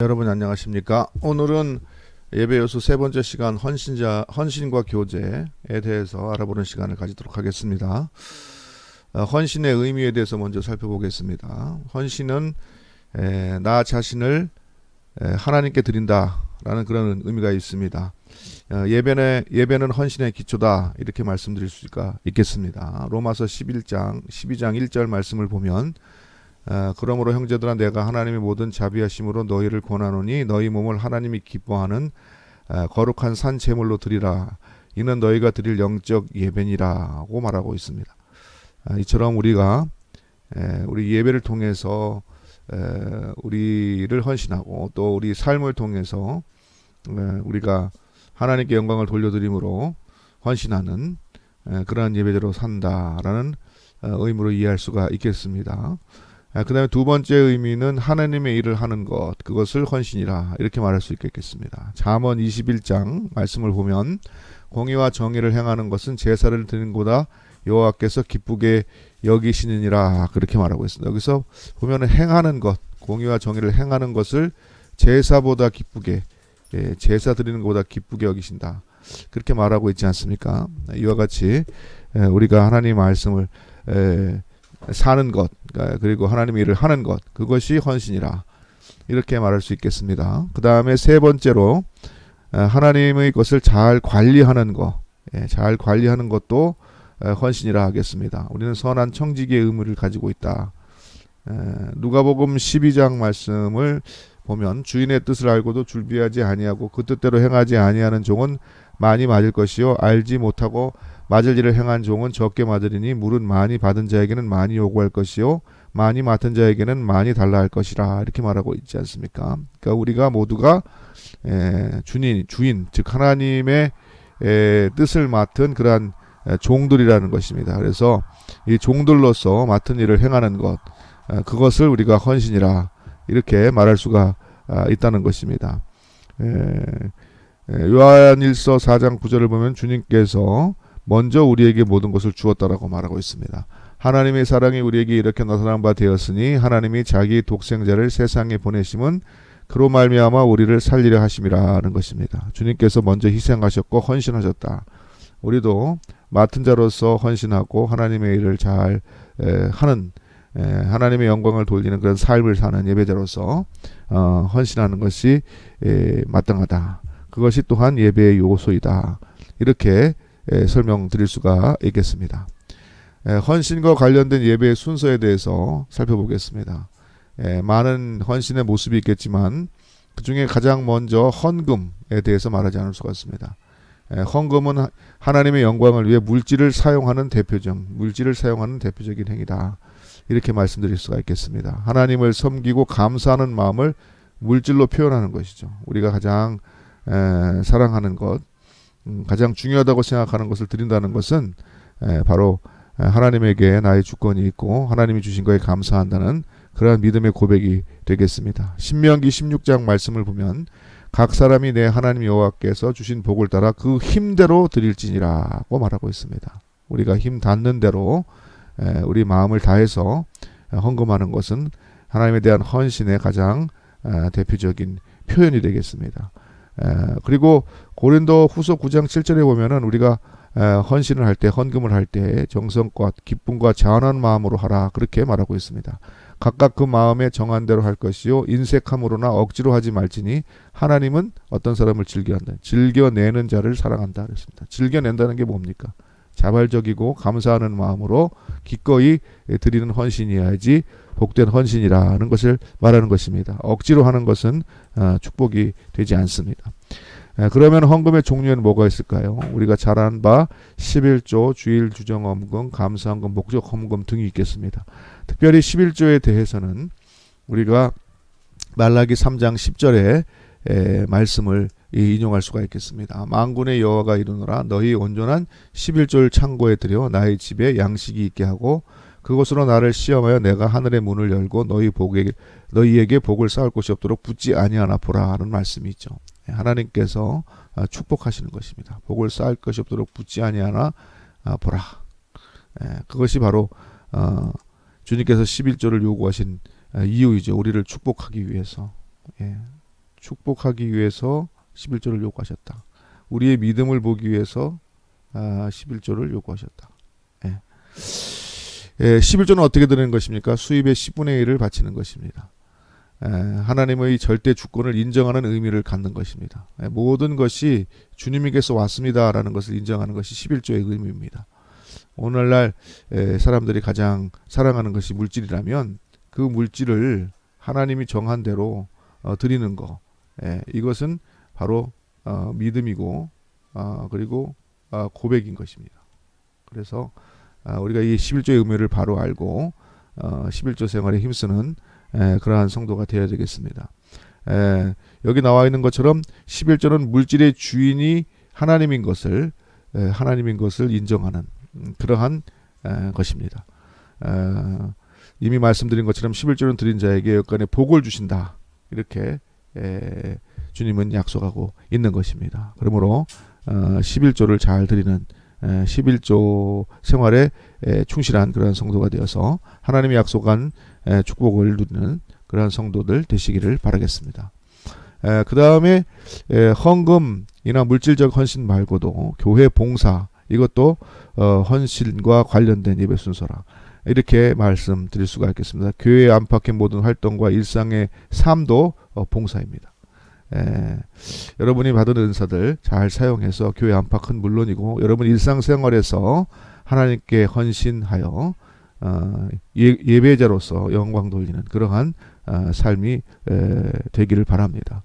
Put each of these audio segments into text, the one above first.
여러분 안녕하십니까? 오늘은 예배요소 세 번째 시간 헌신과 교제에 대해서 알아보는 시간을 가지도록 하겠습니다. 헌신의 의미에 대해서 먼저 살펴보겠습니다. 헌신은 나 자신을 하나님께 드린다라는 그런 의미가 있습니다. 예배는 헌신의 기초다 이렇게 말씀드릴 수가 있겠습니다. 로마서 12장 1절 말씀을 보면 그러므로 형제들아 내가 하나님의 모든 자비하심으로 너희를 권하노니 너희 몸을 하나님이 기뻐하는 거룩한 산 제물로 드리라. 이는 너희가 드릴 영적 예배니라고 말하고 있습니다. 이처럼 우리가 우리 예배를 통해서 우리를 헌신하고 또 우리 삶을 통해서 우리가 하나님께 영광을 돌려드림으로 헌신하는 그러한 예배대로 산다라는 의미로 이해할 수가 있겠습니다. 그 다음에 두 번째 의미는 하나님의 일을 하는 것, 그것을 헌신이라 이렇게 말할 수 있겠습니다. 잠언 21장 말씀을 보면 공의와 정의를 행하는 것은 제사를 드리는 것보다 여호와께서 기쁘게 여기시느니라 그렇게 말하고 있습니다. 여기서 보면 행하는 것, 공의와 정의를 행하는 것을 제사보다 기쁘게, 제사 드리는 것보다 기쁘게 여기신다 그렇게 말하고 있지 않습니까? 이와 같이 우리가 하나님의 말씀을 사는 것, 그리고 하나님의 일을 하는 것, 그것이 헌신이라 이렇게 말할 수 있겠습니다. 그 다음에 세 번째로 하나님의 것을 잘 관리하는 것, 잘 관리하는 것도 헌신이라 하겠습니다. 우리는 선한 청지기의 의무를 가지고 있다. 누가복음 12장 말씀을 보면 주인의 뜻을 알고도 준비하지 아니하고 그 뜻대로 행하지 아니하는 종은 많이 맞을 것이요 알지 못하고 맞을 일을 행한 종은 적게 맞으리니 물은 많이 받은 자에게는 많이 요구할 것이요 많이 맡은 자에게는 많이 달라 할 것이라 이렇게 말하고 있지 않습니까? 그러니까 우리가 모두가 주인 즉 하나님의 뜻을 맡은 그러한 종들이라는 것입니다. 그래서 이 종들로서 맡은 일을 행하는 것, 그것을 우리가 헌신이라 이렇게 말할 수가 있다는 것입니다. 요한일서 4장 9절을 보면 주님께서 먼저 우리에게 모든 것을 주었다라고 말하고 있습니다. 하나님의 사랑이 우리에게 이렇게 나타난 바 되었으니 하나님이 자기 독생자를 세상에 보내심은 그로 말미암아 우리를 살리려 하심이라는 것입니다. 주님께서 먼저 희생하셨고 헌신하셨다. 우리도 맡은 자로서 헌신하고 하나님의 일을 잘 하는 하나님의 영광을 돌리는 그런 삶을 사는 예배자로서 헌신하는 것이 마땅하다. 그것이 또한 예배의 요소이다. 이렇게 설명드릴 수가 있겠습니다. 헌신과 관련된 예배의 순서에 대해서 살펴보겠습니다. 많은 헌신의 모습이 있겠지만 그 중에 가장 먼저 헌금에 대해서 말하지 않을 수가 없습니다. 헌금은 하나님의 영광을 위해 물질을 사용하는 대표적인 행위다. 이렇게 말씀드릴 수가 있겠습니다. 하나님을 섬기고 감사하는 마음을 물질로 표현하는 것이죠. 우리가 가장 사랑하는 것, 가장 중요하다고 생각하는 것을 드린다는 것은 바로 하나님에게 나의 주권이 있고 하나님이 주신 것에 감사한다는 그러한 믿음의 고백이 되겠습니다. 신명기 16장 말씀을 보면 각 사람이 내 하나님 여호와께서 주신 복을 따라 그 힘대로 드릴지니라고 말하고 있습니다. 우리가 힘 닿는 대로 우리 마음을 다해서 헌금하는 것은 하나님에 대한 헌신의 가장 대표적인 표현이 되겠습니다. 그리고 고린도 후서 9장 7절에 보면은 우리가 헌신을 할 때, 헌금을 할 때 정성과 기쁨과 자원한 마음으로 하라 그렇게 말하고 있습니다. 각각 그 마음에 정한 대로 할 것이요 인색함으로나 억지로 하지 말지니 하나님은 어떤 사람을 즐겨한다. 즐겨내는 자를 사랑한다 그랬습니다. 즐겨낸다는 게 뭡니까? 자발적이고 감사하는 마음으로 기꺼이 드리는 헌신이어야지 복된 헌신이라는 것을 말하는 것입니다. 억지로 하는 것은 축복이 되지 않습니다. 그러면 헌금의 종류에는 뭐가 있을까요? 우리가 잘 아는 바 11조, 주일, 주정헌금, 감사헌금, 목적헌금 등이 있겠습니다. 특별히 11조에 대해서는 우리가 말라기 3장 10절에 말씀을 인용할 수가 있겠습니다. 만군의 여호와가 이르노라 너희 온전한 11조를 창고에 들여 나의 집에 양식이 있게 하고 그것으로 나를 시험하여 내가 하늘의 문을 열고 너희에게 복을 쌓을 곳이 없도록 붙지 아니하나 보라 하는 말씀이 있죠. 하나님께서 축복하시는 것입니다. 복을 쌓을 것이 없도록 붙지 아니하나 보라. 그것이 바로 주님께서 11조를 요구하신 이유이죠. 우리를 축복하기 위해서. 축복하기 위해서 11조를 요구하셨다. 우리의 믿음을 보기 위해서 11조를 요구하셨다. 예. 11조는 어떻게 드리는 것입니까? 수입의 10분의 1을 바치는 것입니다. 하나님의 절대 주권을 인정하는 의미를 갖는 것입니다. 모든 것이 주님에게서 왔습니다라는 것을 인정하는 것이 11조의 의미입니다. 오늘날 사람들이 가장 사랑하는 것이 물질이라면 그 물질을 하나님이 정한 대로 드리는 것, 이것은 바로 믿음이고 그리고 고백인 것입니다. 그래서 우리가 이 11조의 의미를 바로 알고 11조 생활에 힘쓰는 그러한 성도가 되어야 되겠습니다. 여기 나와 있는 것처럼 11조는 물질의 주인이 하나님인 것을 인정하는 그러한 것입니다. 이미 말씀드린 것처럼 11조는 드린 자에게 여건에 복을 주신다. 이렇게 주님은 약속하고 있는 것입니다. 그러므로 11조를 잘 드리는 11조 생활에 충실한 그런 성도가 되어서 하나님이 약속한 축복을 누리는 그런 성도들 되시기를 바라겠습니다. 그 다음에 헌금이나 물질적 헌신 말고도 교회 봉사, 이것도 헌신과 관련된 예배 순서라, 이렇게 말씀드릴 수가 있겠습니다. 교회 안팎의 모든 활동과 일상의 삶도 봉사입니다. 여러분이 받은 은사들 잘 사용해서 교회 안팎은 물론이고 여러분 일상생활에서 하나님께 헌신하여 예배자로서 영광 돌리는 그러한 삶이 되기를 바랍니다.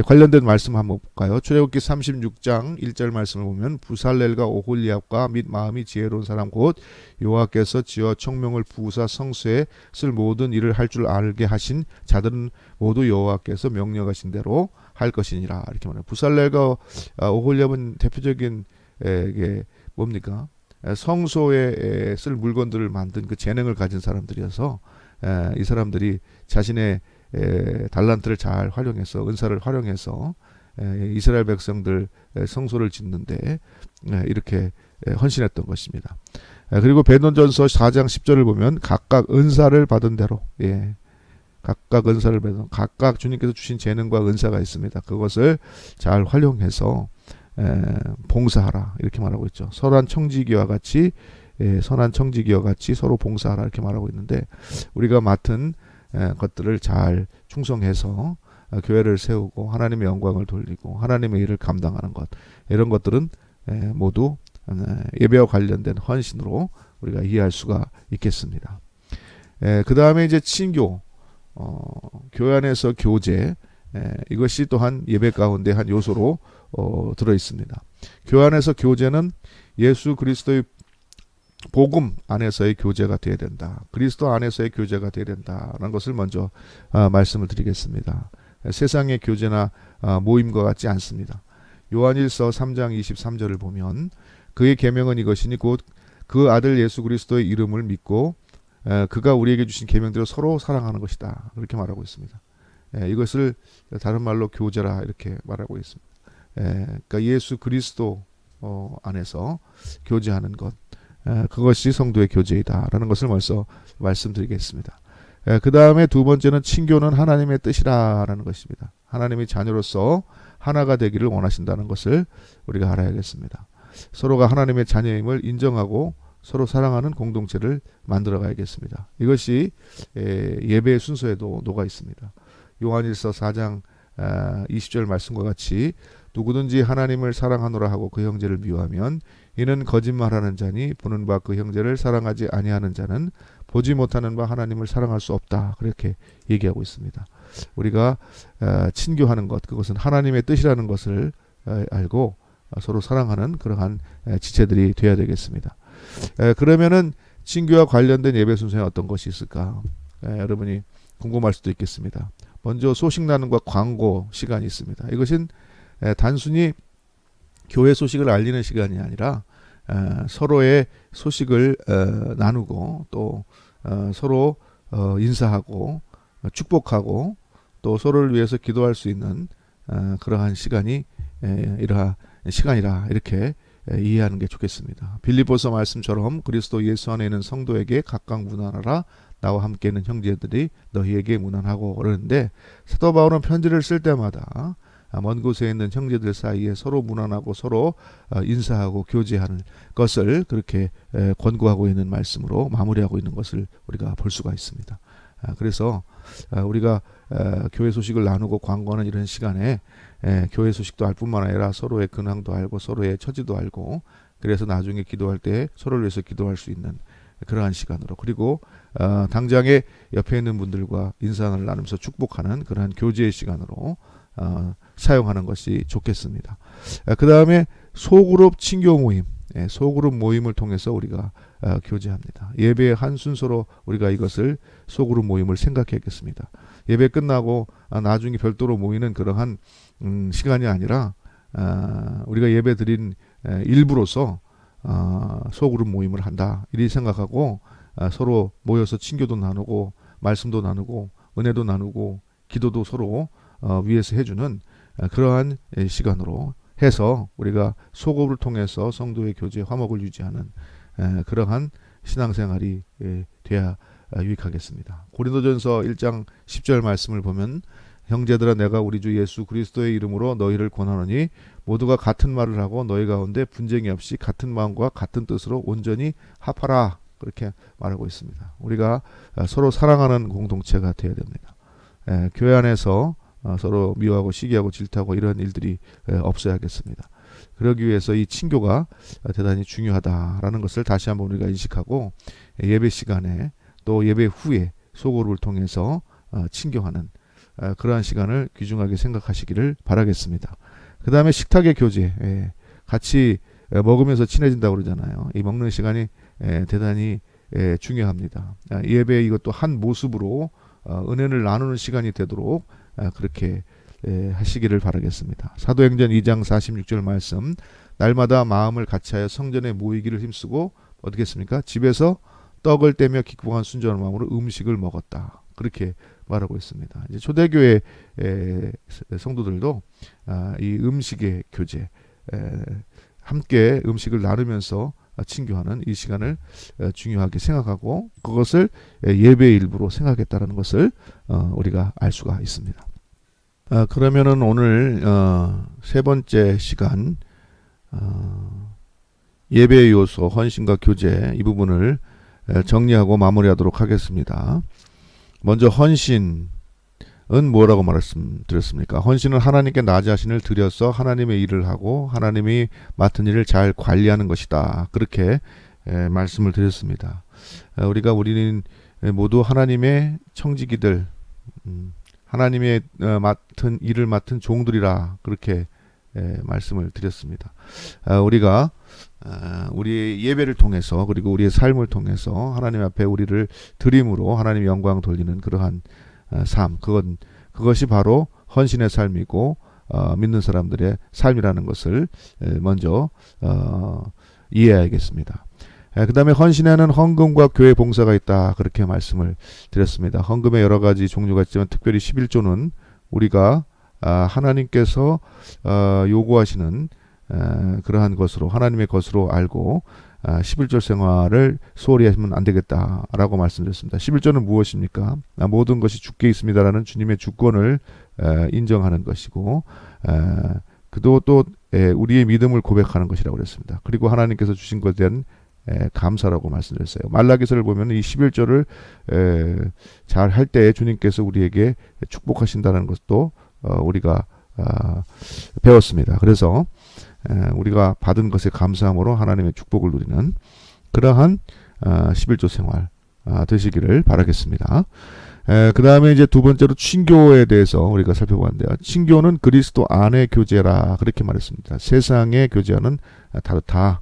관련된 말씀 한번 볼까요? 출애굽기 36장 1절 말씀을 보면 부살렐과 오홀리압과 및 마음이 지혜로운 사람 곧 여호와께서 지어 청명을 부으사 성소에 쓸 모든 일을 할 줄 알게 하신 자들은 모두 여호와께서 명령하신 대로 할 것이니라, 이렇게 말해요. 부살렐과 오홀리압은 대표적인 게 뭡니까? 성소에 쓸 물건들을 만든 그 재능을 가진 사람들이어서 이 사람들이 자신의 달란트를 잘 활용해서, 은사를 활용해서 이스라엘 백성들 성소를 짓는데 이렇게 헌신했던 것입니다. 그리고 베드로전서 4장 10절을 보면 각각 은사를 받은 대로, 각각 은사를 받은, 각각 주님께서 주신 재능과 은사가 있습니다. 그것을 잘 활용해서 봉사하라, 이렇게 말하고 있죠. 선한 청지기와 같이 서로 봉사하라, 이렇게 말하고 있는데, 우리가 맡은 것들을 잘 충성해서 교회를 세우고 하나님의 영광을 돌리고 하나님의 일을 감당하는 것, 이런 것들은 모두 예배와 관련된 헌신으로 우리가 이해할 수가 있겠습니다. 그 다음에 이제 친교, 교회 안에서 교제, 이것이 또한 예배 가운데 한 요소로 들어 있습니다. 교회 안에서 교제는 예수 그리스도의 복음 안에서의 교제가 되어야 된다. 그리스도 안에서의 교제가 되어야 된다라는 것을 먼저 말씀을 드리겠습니다. 세상의 교제나 모임과 같지 않습니다. 요한일서 3장 23절을 보면 그의 계명은 이것이니 곧 그 아들 예수 그리스도의 이름을 믿고 그가 우리에게 주신 계명대로 서로 사랑하는 것이다, 그렇게 말하고 있습니다. 이것을 다른 말로 교제라, 이렇게 말하고 있습니다. 그러니까 예수 그리스도 안에서 교제하는 것, 그것이 성도의 교제이다라는 것을 먼저 말씀드리겠습니다. 그 다음에 두 번째는 친교는 하나님의 뜻이라는 것입니다. 하나님의 자녀로서 하나가 되기를 원하신다는 것을 우리가 알아야겠습니다. 서로가 하나님의 자녀임을 인정하고 서로 사랑하는 공동체를 만들어 가야겠습니다. 이것이 예배의 순서에도 녹아 있습니다. 요한일서 4장 20절 말씀과 같이 누구든지 하나님을 사랑하노라 하고 그 형제를 미워하면 이는 거짓말하는 자니 보는 바 그 형제를 사랑하지 아니하는 자는 보지 못하는 바 하나님을 사랑할 수 없다, 그렇게 얘기하고 있습니다. 우리가 친교하는 것, 그것은 하나님의 뜻이라는 것을 알고 서로 사랑하는 그러한 지체들이 되어야 되겠습니다. 그러면은 친교와 관련된 예배 순서에 어떤 것이 있을까? 여러분이 궁금할 수도 있겠습니다. 먼저 소식 나눔과 광고 시간이 있습니다. 이것은 단순히 교회 소식을 알리는 시간이 아니라 서로의 소식을 나누고 또 서로 인사하고 축복하고 또 서로를 위해서 기도할 수 있는 그러한 시간이 시간이라, 이렇게 이해하는 게 좋겠습니다. 빌립보서 말씀처럼 그리스도 예수 안에 있는 성도에게 각각 문안하라. 나와 함께 있는 형제들이 너희에게 문안하고 그러는데, 사도 바울은 편지를 쓸 때마다 먼 곳에 있는 형제들 사이에 서로 문안하고 서로 인사하고 교제하는 것을 그렇게 권고하고 있는 말씀으로 마무리하고 있는 것을 우리가 볼 수가 있습니다. 그래서 우리가 교회 소식을 나누고 광고하는 이런 시간에 교회 소식도 알 뿐만 아니라 서로의 근황도 알고 서로의 처지도 알고, 그래서 나중에 기도할 때 서로를 위해서 기도할 수 있는 그러한 시간으로, 그리고 당장에 옆에 있는 분들과 인사를 나누면서 축복하는 그러한 교제의 시간으로 사용하는 것이 좋겠습니다. 그 다음에 소그룹 친교 모임, 소그룹 모임을 통해서 우리가 교제합니다. 예배의 한 순서로 우리가 이것을 소그룹 모임을 생각해야겠습니다. 예배 끝나고 나중에 별도로 모이는 그러한 시간이 아니라 우리가 예배 드린 일부로서 소그룹 모임을 한다, 이리 생각하고 서로 모여서 친교도 나누고 말씀도 나누고 은혜도 나누고 기도도 서로 위에서 해주는 그러한 시간으로 해서 우리가 소그룹을 통해서 성도의 교제 화목을 유지하는 그러한 신앙생활이 돼야 유익하겠습니다. 고린도전서 1장 10절 말씀을 보면, 형제들아 내가 우리 주 예수 그리스도의 이름으로 너희를 권하노니 모두가 같은 말을 하고 너희 가운데 분쟁이 없이 같은 마음과 같은 뜻으로 온전히 합하라, 그렇게 말하고 있습니다. 우리가 서로 사랑하는 공동체가 되어야 됩니다. 교회 안에서 서로 미워하고 시기하고 질투하고 이런 일들이 없어야겠습니다. 그러기 위해서 이 친교가 대단히 중요하다라는 것을 다시 한번 우리가 인식하고, 예배 시간에 또 예배 후에 소그룹을 통해서 친교하는 그러한 시간을 귀중하게 생각하시기를 바라겠습니다. 그 다음에 식탁의 교제, 같이 먹으면서 친해진다고 그러잖아요. 이 먹는 시간이 대단히 중요합니다. 예배 이것도 한 모습으로 은혜를 나누는 시간이 되도록 그렇게 하시기를 바라겠습니다. 사도행전 2장 46절 말씀, 날마다 마음을 같이하여 성전에 모이기를 힘쓰고 어떻게 했습니까? 집에서 떡을 떼며 기뻐한 순전한 마음으로 음식을 먹었다, 그렇게 말하고 있습니다. 이제 초대교회 성도들도 이 음식의 교제, 함께 음식을 나누면서 친교하는 이 시간을 중요하게 생각하고 그것을 예배의 일부로 생각했다는 것을 우리가 알 수가 있습니다. 그러면은 오늘 세 번째 시간, 예배의 요소 헌신과 교제, 이 부분을 정리하고 마무리하도록 하겠습니다. 먼저 헌신은 뭐라고 말씀드렸습니까? 헌신은 하나님께 나 자신을 드려서 하나님의 일을 하고 하나님이 맡은 일을 잘 관리하는 것이다, 그렇게 말씀을 드렸습니다. 우리는 모두 하나님의 청지기들, 하나님의 맡은 일을 맡은 종들이라, 그렇게 말씀을 드렸습니다. 우리가 우리의 예배를 통해서 그리고 우리의 삶을 통해서 하나님 앞에 우리를 드림으로 하나님 영광 돌리는 그러한 삶, 그것이 바로 헌신의 삶이고 믿는 사람들의 삶이라는 것을 먼저 이해해야겠습니다. 그 다음에 헌신에는 헌금과 교회 봉사가 있다, 그렇게 말씀을 드렸습니다. 헌금의 여러 가지 종류가 있지만 특별히 11조는 우리가 하나님께서 요구하시는 그러한 것으로, 하나님의 것으로 알고 11조 생활을 소홀히 하시면 안 되겠다라고 말씀드렸습니다. 11조는 무엇입니까? 모든 것이 주께 있습니다라는 주님의 주권을 인정하는 것이고, 그도 또 우리의 믿음을 고백하는 것이라고 그랬습니다. 그리고 하나님께서 주신 것에 대한 감사라고 말씀드렸어요. 말라기서를 보면 이 11조를 잘 할 때 주님께서 우리에게 축복하신다는 것도 우리가 배웠습니다. 그래서 우리가 받은 것에 감사함으로 하나님의 축복을 누리는 그러한 11조 생활 되시기를 바라겠습니다. 그 다음에 이제 두 번째로 친교에 대해서 우리가 살펴보는데요. 친교는 그리스도 안의 교제라, 그렇게 말했습니다. 세상의 교제와는 다르다.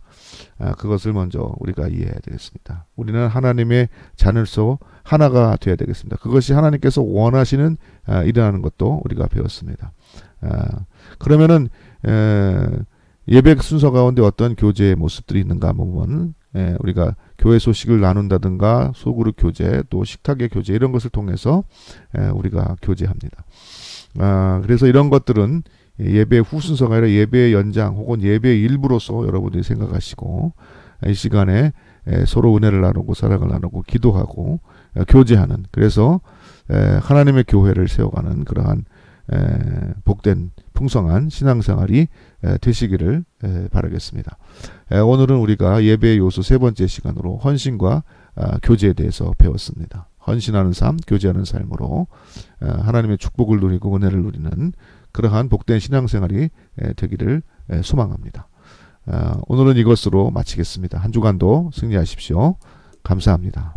그것을 먼저 우리가 이해해야 되겠습니다. 우리는 하나님의 자녀로서 하나가 되어야 되겠습니다. 그것이 하나님께서 원하시는 일이라는 것도 우리가 배웠습니다. 그러면은 예배 순서 가운데 어떤 교제의 모습들이 있는가 보면 우리가 교회 소식을 나눈다든가 소그룹 교제, 또 식탁의 교제, 이런 것을 통해서 우리가 교제합니다. 그래서 이런 것들은 예배 후 순서가 아니라 예배의 연장 혹은 예배의 일부로서 여러분들이 생각하시고 이 시간에 서로 은혜를 나누고 사랑을 나누고 기도하고 교제하는, 그래서 하나님의 교회를 세워가는 그러한 복된 풍성한 신앙생활이 되시기를 바라겠습니다. 오늘은 우리가 예배의 요소 세 번째 시간으로 헌신과 교제에 대해서 배웠습니다. 헌신하는 삶, 교제하는 삶으로 하나님의 축복을 누리고 은혜를 누리는 그러한 복된 신앙생활이 되기를 소망합니다. 오늘은 이것으로 마치겠습니다. 한 주간도 승리하십시오. 감사합니다.